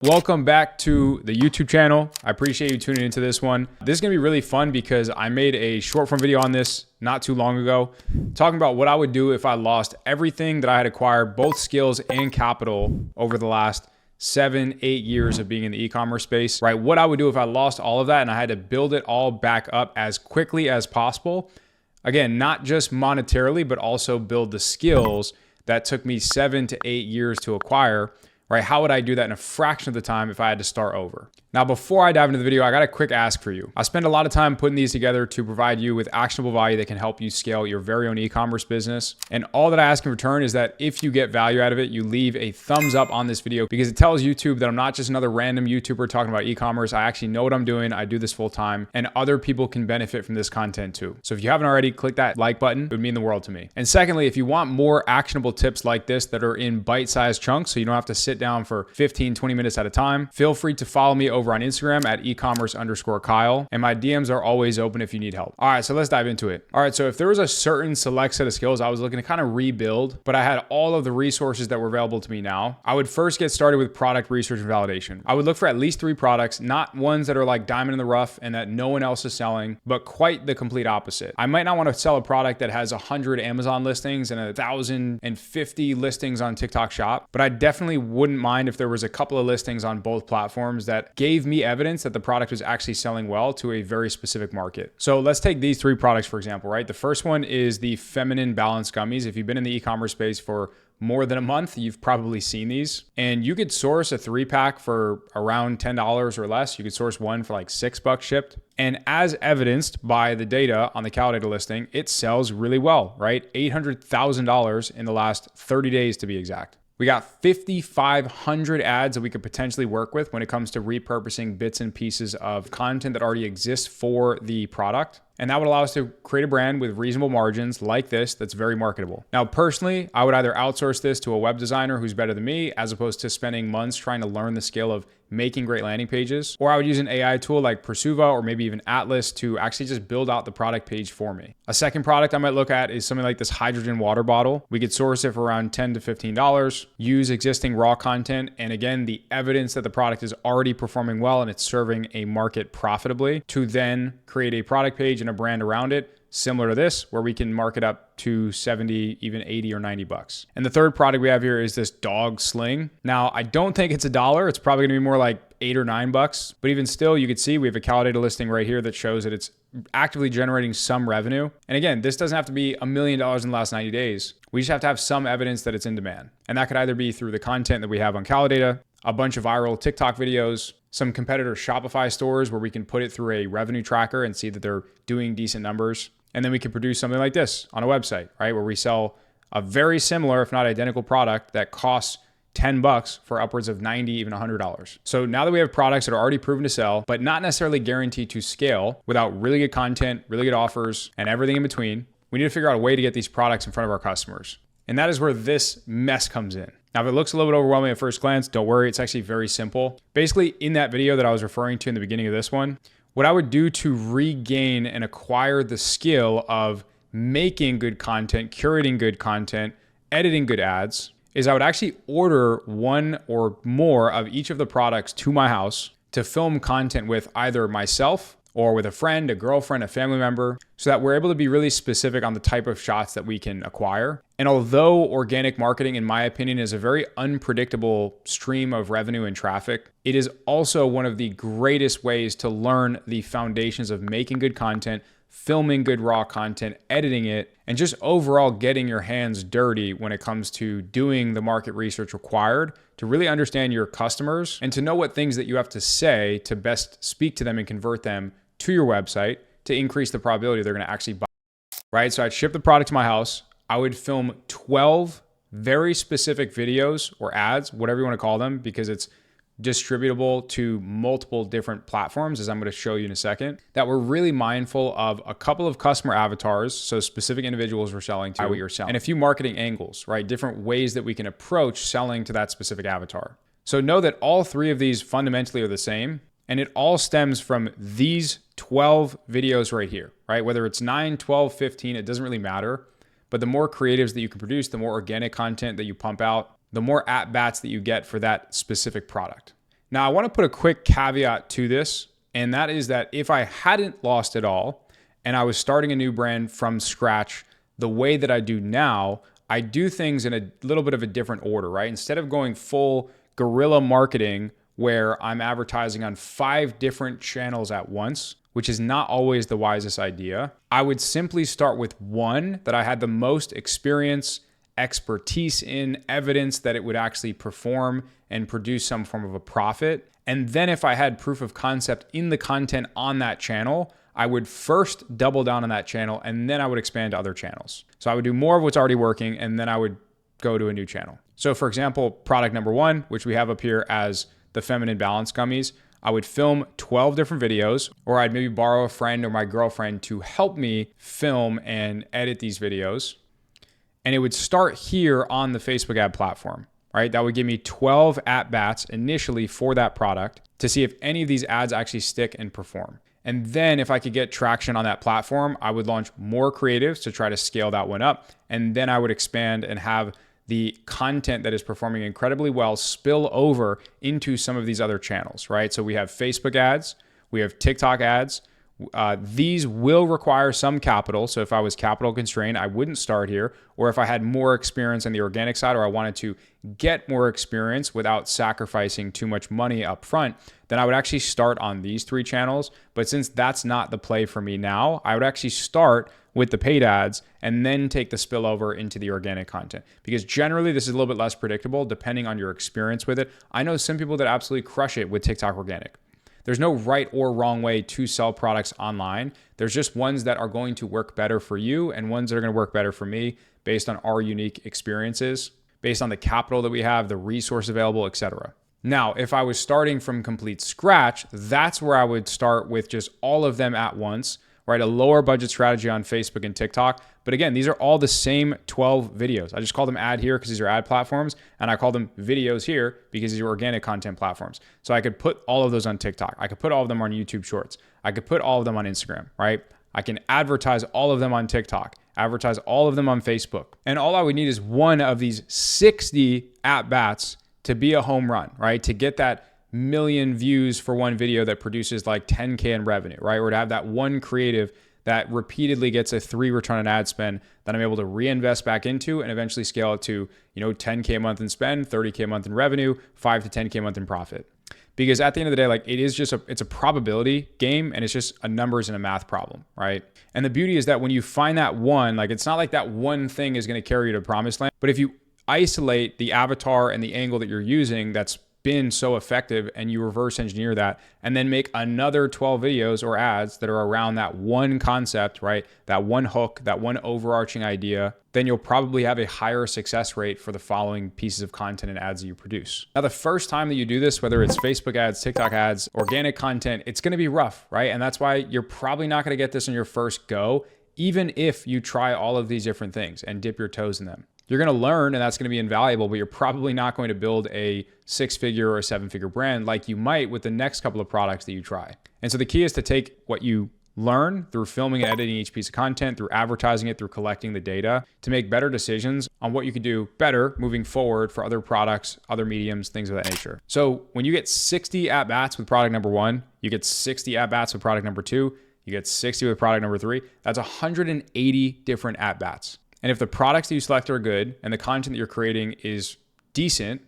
Welcome back to the YouTube channel. I appreciate you tuning into this one. This is gonna be really fun because I made a short form video on this not too long ago, talking about what I would do if I lost everything that I had acquired, both skills and capital over the last 7-8 years of being in the e-commerce space, right? What I would do if I lost all of that and I had to build it all back up as quickly as possible. Again, not just monetarily, but also build the skills that took me 7 to 8 years to acquire. Right? How would I do that in a fraction of the time if I had to start over? Now, before I dive into the video, I got a quick ask for you. I spend a lot of time putting these together to provide you with actionable value that can help you scale your very own e-commerce business. And all that I ask in return is that if you get value out of it, you leave a thumbs up on this video because it tells YouTube that I'm not just another random YouTuber talking about e-commerce. I actually know what I'm doing. I do this full time and other people can benefit from this content too. So if you haven't already, click that like button. It would mean the world to me. And secondly, if you want more actionable tips like this that are in bite-sized chunks, so you don't have to sit down for 15, 20 minutes at a time, feel free to follow me over on Instagram at ecommerce_Kyle. And my DMs are always open if you need help. All right, so let's dive into it. All right, so if there was a certain select set of skills I was looking to kind of rebuild, but I had all of the resources that were available to me now, I would first get started with product research and validation. I would look for at least 3 products, not ones that are like diamond in the rough and that no one else is selling, but quite the complete opposite. I might not want to sell a product that has 100 Amazon listings and 1,050 listings on TikTok Shop, but I definitely wouldn't mind if there was a couple of listings on both platforms that gave me evidence that the product was actually selling well to a very specific market. So let's take these 3 products, for example, right? The first one is the feminine balance gummies. If you've been in the e-commerce space for more than a month, you've probably seen these. And you could source a 3-pack for around $10 or less. You could source one for like $6 shipped. And as evidenced by the data on the Calculator listing, it sells really well, right? $800,000 in the last 30 days to be exact. We got 5,500 ads that we could potentially work with when it comes to repurposing bits and pieces of content that already exists for the product. And that would allow us to create a brand with reasonable margins like this that's very marketable. Now, personally, I would either outsource this to a web designer who's better than me, as opposed to spending months trying to learn the skill of making great landing pages, or I would use an AI tool like Pursuva or maybe even Atlas to actually just build out the product page for me. A second product I might look at is something like this hydrogen water bottle. We could source it for around $10 to $15, use existing raw content, and again, the evidence that the product is already performing well and it's serving a market profitably to then create a product page and a brand around it, similar to this, where we can mark it up to 70, even 80 or 90 bucks. And the third product we have here is this dog sling. Now, I don't think it's $1. It's probably gonna be more like 8 or 9 bucks, but even still, you could see we have a Calculator listing right here that shows that it's actively generating some revenue. And again, this doesn't have to be $1 million in the last 90 days. We just have to have some evidence that it's in demand. And that could either be through the content that we have on Calculator, a bunch of viral TikTok videos, some competitor Shopify stores where we can put it through a revenue tracker and see that they're doing decent numbers. And then we can produce something like this on a website, right? Where we sell a very similar, if not identical product that costs $10 for upwards of $90, even $100. So now that we have products that are already proven to sell, but not necessarily guaranteed to scale without really good content, really good offers, and everything in between, we need to figure out a way to get these products in front of our customers. And that is where this mess comes in. Now, if it looks a little bit overwhelming at first glance, don't worry, it's actually very simple. Basically, in that video that I was referring to in the beginning of this one, what I would do to regain and acquire the skill of making good content, curating good content, editing good ads, is I would actually order one or more of each of the products to my house to film content with either myself or with a friend, a girlfriend, a family member, so that we're able to be really specific on the type of shots that we can acquire. And although organic marketing, in my opinion, is a very unpredictable stream of revenue and traffic, it is also one of the greatest ways to learn the foundations of making good content, filming good raw content, editing it, and just overall getting your hands dirty when it comes to doing the market research required to really understand your customers and to know what things that you have to say to best speak to them and convert them to your website to increase the probability they're going to actually buy, right? So I'd ship the product to my house. I would film 12 very specific videos or ads, whatever you want to call them, because it's distributable to multiple different platforms, as I'm going to show you in a second, that we're really mindful of a couple of customer avatars, so specific individuals we're selling to, what you're selling, and a few marketing angles, right? Different ways that we can approach selling to that specific avatar. So know that all 3 of these fundamentally are the same, and it all stems from these 12 videos right here, right? Whether it's 9, 12, 15, it doesn't really matter. But the more creatives that you can produce, the more organic content that you pump out, the more at-bats that you get for that specific product. Now, I want to put a quick caveat to this, and that is that if I hadn't lost it all and I was starting a new brand from scratch the way that I do now, I do things in a little bit of a different order, right? Instead of going full guerrilla marketing where I'm advertising on 5 different channels at once, which is not always the wisest idea, I would simply start with one that I had the most experience, expertise in, evidence that it would actually perform and produce some form of a profit. And then if I had proof of concept in the content on that channel, I would first double down on that channel and then I would expand to other channels. So I would do more of what's already working and then I would go to a new channel. So for example, product number 1, which we have up here as the Feminine Balance Gummies, I would film 12 different videos, or I'd maybe borrow a friend or my girlfriend to help me film and edit these videos. And it would start here on the Facebook ad platform, right? That would give me 12 at-bats initially for that product to see if any of these ads actually stick and perform. And then if I could get traction on that platform, I would launch more creatives to try to scale that one up. And then I would expand and have the content that is performing incredibly well spill over into some of these other channels, right? So we have Facebook ads, we have TikTok ads. These will require some capital. So if I was capital constrained, I wouldn't start here. Or if I had more experience on the organic side, or I wanted to get more experience without sacrificing too much money up front, then I would actually start on these 3 channels. But since that's not the play for me now, I would actually start with the paid ads and then take the spillover into the organic content. Because generally this is a little bit less predictable depending on your experience with it. I know some people that absolutely crush it with TikTok organic. There's no right or wrong way to sell products online. There's just ones that are going to work better for you and ones that are going to work better for me based on our unique experiences, based on the capital that we have, the resource available, etc. Now, if I was starting from complete scratch, that's where I would start with just all of them at once, right? A lower budget strategy on Facebook and TikTok. But again, these are all the same 12 videos. I just call them ad here because these are ad platforms, and I call them videos here because these are organic content platforms. So I could put all of those on TikTok. I could put all of them on YouTube Shorts. I could put all of them on Instagram, right? I can advertise all of them on TikTok, advertise all of them on Facebook. And all I would need is one of these 60 at-bats to be a home run, right? To get that million views for one video that produces like 10K in revenue, right? Or to have that one creative that repeatedly gets a 3 return on ad spend that I'm able to reinvest back into and eventually scale it to, 10K a month in spend, 30K a month in revenue, 5 to 10K a month in profit. Because at the end of the day, like it's a probability game and it's just a numbers and a math problem, right? And the beauty is that when you find that one, like it's not like that one thing is going to carry you to promised land, but if you isolate the avatar and the angle that you're using that's been so effective and you reverse engineer that and then make another 12 videos or ads that are around that one concept, right? That one hook, that one overarching idea, then you'll probably have a higher success rate for the following pieces of content and ads that you produce. Now, the first time that you do this, whether it's Facebook ads, TikTok ads, organic content, it's going to be rough, right? And that's why you're probably not going to get this in your first go, even if you try all of these different things and dip your toes in them. You're going to learn and that's going to be invaluable, but you're probably not going to build a 6-figure or a 7-figure brand like you might with the next couple of products that you try. And so the key is to take what you learn through filming and editing each piece of content, through advertising it, through collecting the data to make better decisions on what you can do better moving forward for other products, other mediums, things of that nature. So when you get 60 at-bats with product number 1, you get 60 at-bats with product number 2, you get 60 with product number 3, that's 180 different at-bats. And if the products that you select are good and the content that you're creating is decent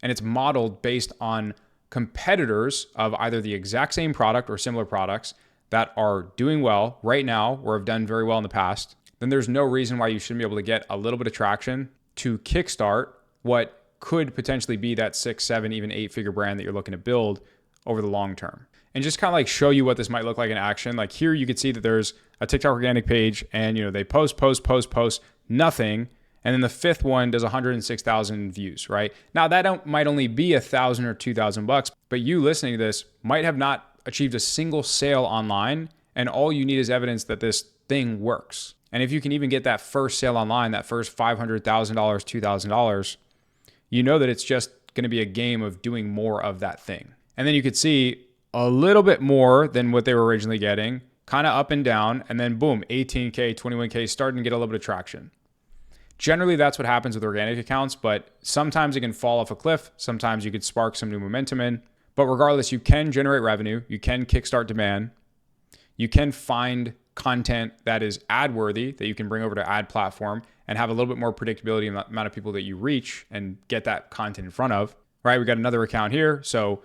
and it's modeled based on competitors of either the exact same product or similar products that are doing well right now or have done very well in the past, then there's no reason why you shouldn't be able to get a little bit of traction to kickstart what could potentially be that 6, 7, even 8-figure brand that you're looking to build over the long term. And just kind of like show you what this might look like in action. Like here you could see that there's a TikTok organic page and they post, nothing. And then the 5th one does 106,000 views, right? Now that might only be $1,000 or $2,000, but you listening to this might have not achieved a single sale online. And all you need is evidence that this thing works. And if you can even get that first sale online, that first $500,000, $2,000, you know that it's just going to be a game of doing more of that thing. And then you could see a little bit more than what they were originally getting, kind of up and down, and then boom, 18K, 21K, starting to get a little bit of traction. Generally, that's what happens with organic accounts, but sometimes it can fall off a cliff. Sometimes you could spark some new momentum in. But regardless, you can generate revenue, you can kickstart demand, you can find content that is ad worthy that you can bring over to ad platform and have a little bit more predictability in the amount of people that you reach and get that content in front of, right? We got another account here. So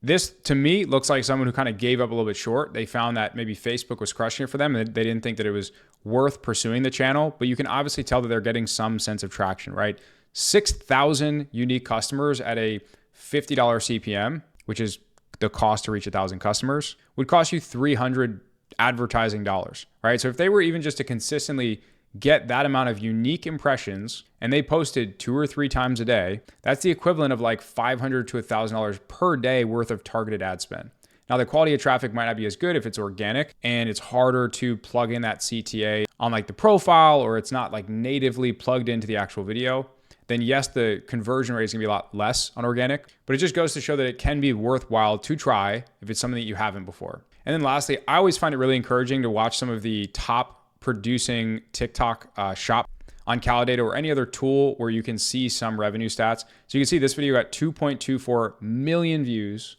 this to me looks like someone who kind of gave up a little bit short. They found that maybe Facebook was crushing it for them and they didn't think that it was worth pursuing the channel, but you can obviously tell that they're getting some sense of traction, right? 6,000 unique customers at a $50 CPM, which is the cost to reach 1,000 customers, would cost you $300 advertising dollars, right? So if they were even just to consistently get that amount of unique impressions and they posted 2 or 3 times a day, that's the equivalent of like $500 to $1,000 per day worth of targeted ad spend. Now, the quality of traffic might not be as good if it's organic and it's harder to plug in that CTA on like the profile, or it's not like natively plugged into the actual video. Then yes, the conversion rate is gonna be a lot less on organic, but it just goes to show that it can be worthwhile to try if it's something that you haven't before. And then lastly, I always find it really encouraging to watch some of the top producing TikTok shop on Calidata or any other tool where you can see some revenue stats. So you can see this video got 2.24 million views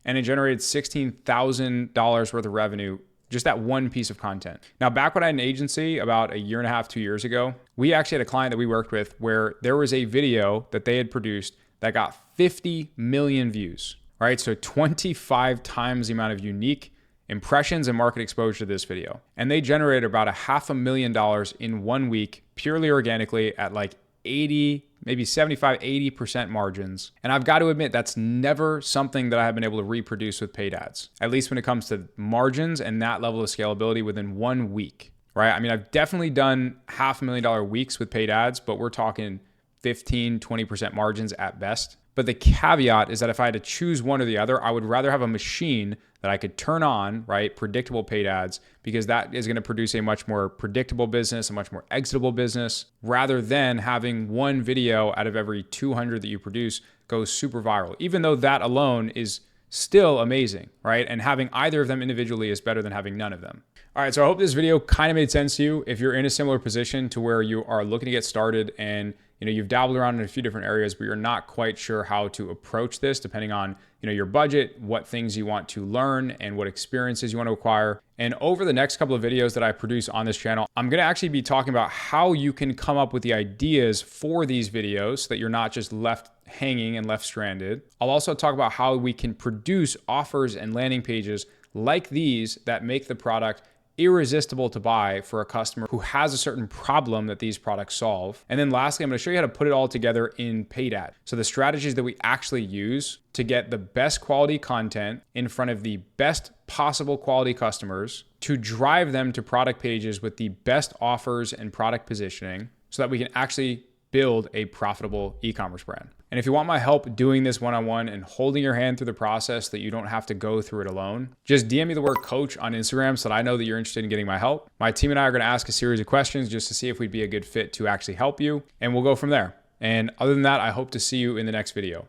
and it generated $16,000 worth of revenue, just that one piece of content. Now, back when I had an agency about 1.5 years, 2 years ago, we actually had a client that we worked with where there was a video that they had produced that got 50 million views, right? So 25 times the amount of unique impressions and market exposure to this video. And they generated about $500,000 in 1 week, purely organically at like 80, maybe 75, 80% margins. And I've got to admit, that's never something that I have been able to reproduce with paid ads, at least when it comes to margins and that level of scalability within 1 week, right? I mean, I've definitely done $500,000 weeks with paid ads, but we're talking 15, 20% margins at best. But the caveat is that if I had to choose one or the other, I would rather have a machine that I could turn on, right? Predictable paid ads, because that is going to produce a much more predictable business, a much more exitable business, rather than having one video out of every 200 that you produce go super viral, even though that alone is still amazing, right? And having either of them individually is better than having none of them. All right, so I hope this video kind of made sense to you. If you're in a similar position to where you are looking to get started and you've dabbled around in a few different areas, but you're not quite sure how to approach this depending on your budget, what things you want to learn, and what experiences you want to acquire. And over the next couple of videos that I produce on this channel, I'm going to actually be talking about how you can come up with the ideas for these videos so that you're not just left hanging and left stranded. I'll also talk about how we can produce offers and landing pages like these that make the product irresistible to buy for a customer who has a certain problem that these products solve. And then lastly, I'm going to show you how to put it all together in paid ad. So the strategies that we actually use to get the best quality content in front of the best possible quality customers to drive them to product pages with the best offers and product positioning so that we can actually build a profitable e-commerce brand. And if you want my help doing this one-on-one and holding your hand through the process so that you don't have to go through it alone, just DM me the word coach on Instagram so that I know that you're interested in getting my help. My team and I are going to ask a series of questions just to see if we'd be a good fit to actually help you, and we'll go from there. And other than that, I hope to see you in the next video.